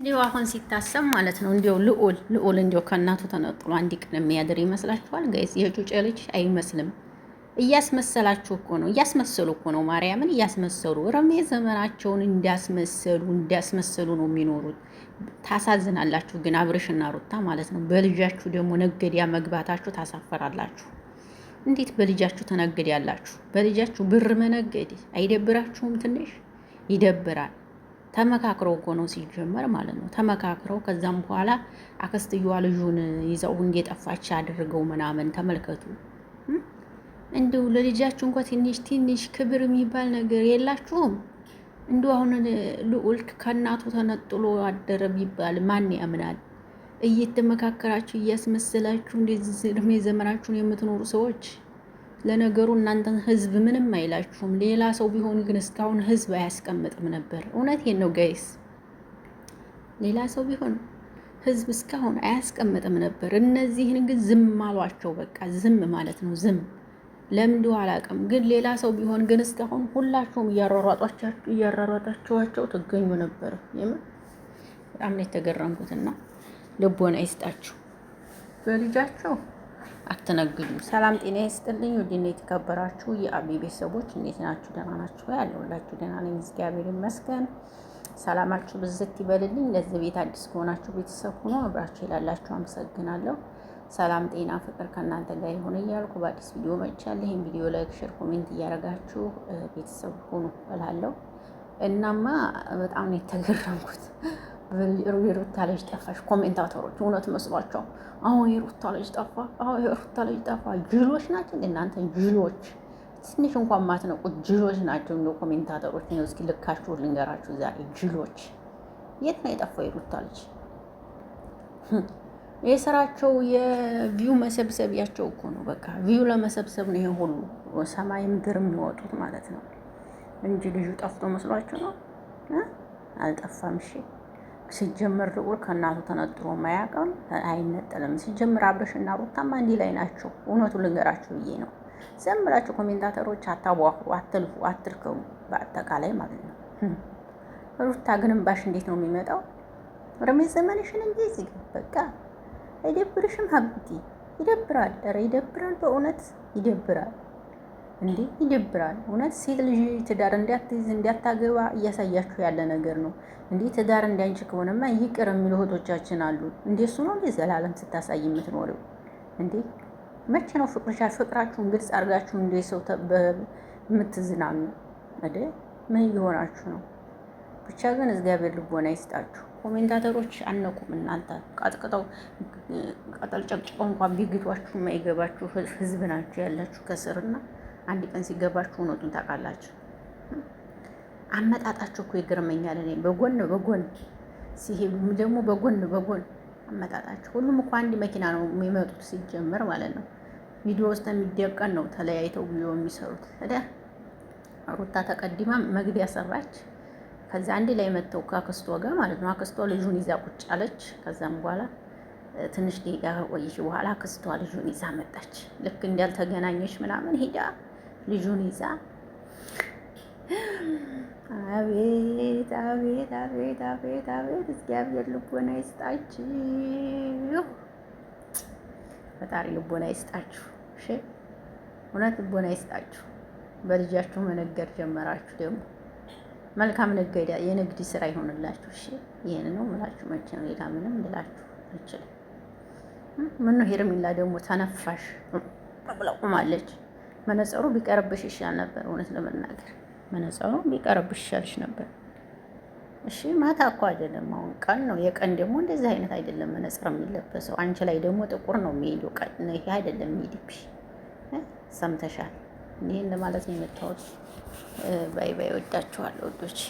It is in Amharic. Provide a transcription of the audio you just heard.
እንዲሁ አሁን ሲታሰብ ማለት ነው እንዲሁ ልዑል እንዲሁ ከእናቱ ተነጥሎ አንድ ቀን የሚያድር ይመስላችኋል ጋይስ? የጩጬ ልጅ አይመስልም። እያስመሰላችሁ እኮ ነው፣ እያስመሰሉ እኮ ነው። ማርያምን እያስመሰሉ ረሜ ዘመናቸውን እንዲያስመሰሉ ነው የሚኖሩት። ታሳዝናላችሁ ግን አብርሽና ሩታ ማለት ነው። በልጃችሁ ደግሞ ነገዲያ መግባታችሁ ታሳፈራላችሁ። እንዴት በልጃችሁ ተነገዲያላችሁ? በልጃችሁ ብር መነገድ አይደብራችሁም? ትንሽ ይደብራል። ተመካክረው እኮ ነው ሲጀመር ማለት ነው። ተመካክረው ከዛም በኋላ አክስትየዋ ልጁን ይዘው እንደጠፋች አድርገው ምናምን ተመልከቱ። እንዲሁ ለልጃችሁ እንኳ ትንሽ ክብር የሚባል ነገር የላችሁም። እንዲሁ አሁን ልዑል ከእናቱ ተነጥሎ አደረ ቢባል ማን ያምናል? እየተመካከራችሁ እያስመሰላችሁ እንደዚህ እድሜ ዘመናችሁን የምትኖሩ ሰዎች ለነገሩ እናንተን ህዝብ ምንም አይላችሁም። ሌላ ሰው ቢሆን ግን እስካሁን ህዝብ አያስቀምጥም ነበር። እውነቴን ነው ጋይስ። ሌላ ሰው ቢሆን ህዝብ እስካሁን አያስቀምጥም ነበር። እነዚህን ግን ዝም አሏቸው። በቃ ዝም ማለት ነው። ዝም ለምን እንደው አላውቅም። ግን ሌላ ሰው ቢሆን ግን እስካሁን ሁላችሁም እያሯሯጣችኋቸው ትገኙ ነበር። የምር በጣም ነው የተገረምኩትና ልቦና ይስጣችሁ በልጃቸው አትነግዱ። ሰላም ጤና ይስጥልኝ። ውድና የተከበራችሁ የአቢ ቤተሰቦች እንዴት ናችሁ? ደህና ናችሁ? ያለሁላችሁ ደህና ነኝ፣ እግዚአብሔር ይመስገን። ሰላማችሁ ብዝት ይበልልኝ። ለዚህ ቤት አዲስ ከሆናችሁ ቤተሰብ ሆኖ አብራችሁ ይላላችሁ፣ አመሰግናለሁ። ሰላም ጤና ፍቅር ከእናንተ ጋር ይሁን እያልኩ በአዲስ ቪዲዮ መጥቻለሁ። ይህን ቪዲዮ ላይክ፣ ሼር፣ ኮሜንት እያደረጋችሁ ቤተሰብ ሆኖ እላለሁ። እናማ በጣም ነው የተገረምኩት። የሩታ ልጅ ጠፋሽ ኮሜንታተሮች እውነት መስሏቸው፣ አሁን የሩታ ልጅ ጠፋ፣ አሁን የሩታ ልጅ ጠፋ። ጅሎች ናቸው እናንተ ጅሎች፣ ትንሽ እንኳን ማትነቁ ጅሎች ናቸው። እንደ ኮሜንታተሮች ነው። እስኪ ልካችሁ ልንገራችሁ ዛሬ ጅሎች። የት ነው የጠፋው የሩታ ልጅ? የስራቸው የቪው መሰብሰቢያቸው እኮ ነው። በቃ ቪው ለመሰብሰብ ነው ይሄ ሁሉ ሰማይ ምድር የሚወጡት ማለት ነው እንጂ ልጁ ጠፍቶ መስሏችሁ ነው? አልጠፋም። እሺ ሲጀመር ልዑል ከእናቱ ተነጥሮ ማያውቅም፣ አይነጠልም። ሲጀመር አብርሽና ሩታማ እንዲህ ላይ ናቸው። እውነቱን ልንገራችሁ ብዬ ነው። ዝም ብላችሁ ኮሜንታተሮች አታቧክሩ፣ አትልፉ፣ አትርከሙ በአጠቃላይ ማለት ነው። ሩታ ግን እምባሽ እንዴት ነው የሚመጣው? ረሜ ዘመንሽን እንደዚህ በቃ አይደብርሽም? ሀብቲ ይደብራል። ኧረ ይደብራል፣ በእውነት ይደብራል። እንዴ ይደብራል እውነት። ሴት ልጅ ትዳር እንዲያትይዝ እንዲያታገባ እያሳያችሁ ያለ ነገር ነው። እንዴ ትዳር እንዳንቺ ከሆነማ ይቅር የሚሉ እህቶቻችን አሉ። እንዴ እሱ ነው እንዴ ዘላለም ስታሳይ የምትኖረው? እንዴ መቼ ነው ፍቅራችሁን ግልጽ አድርጋችሁ እንደ ሰው የምትዝናኑ? እንዴ ምን እየሆናችሁ ነው? ብቻ ግን እግዚአብሔር ልቦና ይስጣችሁ። ኮሜንታተሮች አነቁም እናንተ ቀጥቅጠው ቀጠል ጨቅጭቀው እንኳን ቢግቷችሁ የማይገባችሁ ህዝብ ናችሁ ያላችሁ ከስርና አንድ ቀን ሲገባችሁ እውነቱን ታውቃላችሁ። አመጣጣችሁ እኮ ይገርመኛል። እኔ በጎን ሲሄዱ ደግሞ በጎን አመጣጣችሁ። ሁሉም እኮ አንድ መኪና ነው የሚመጡት ሲጀመር ማለት ነው። ቪዲዮ ውስጥ የሚደቀን ነው ተለያይተው ቪዲዮ የሚሰሩት። ታዲያ ሩታ ተቀዲማ መግቢያ ሰራች። ከዛ አንድ ላይ መተው ከአክስቷ ጋር ማለት ነው። አክስቷ ልጁን ይዛ ቁጭ አለች። ከዛም በኋላ ትንሽ ደቂቃ ቆይሽ በኋላ አክስቷ ልጁን ይዛ መጣች። ልክ እንዳልተገናኘች ምናምን ሄዳ ልጁን ይዛ አቤት አቤት አቤት አቤት አቤት! እግዚአብሔር ልቦና ይስጣችሁ፣ ፈጣሪ ልቦና ይስጣችሁ። እሺ እውነት ልቦና ይስጣችሁ። በልጃችሁ መነገድ ጀመራችሁ። ደግሞ መልካም ነጋዴ የንግድ ስራ ይሆንላችሁ። እሺ ይሄን ነው የምላችሁ። መቼ ነው ሌላ ምንም እንላችሁ አልችልም። ምን ነው ሄርሚላ ደግሞ ተነፋሽ ብለው ቆማለች። መነጸሩ ቢቀርብሽ ይሻል ነበር። እውነት ለመናገር መነጸሩ ቢቀርብሽ ይሻልሽ ነበር። እሺ ማታ እኮ አይደለም አሁን ቀን ነው። የቀን ደግሞ እንደዚህ አይነት አይደለም መነጸር የሚለበሰው። አንቺ ላይ ደግሞ ጥቁር ነው የሚሄደው። ቀን ነው ይሄ አይደለም የሚሄድብሽ። ሰምተሻል? ይሄን ለማለት ነው የመጣሁት። ባይ ባይ። ወዳችኋለሁ ወዶች።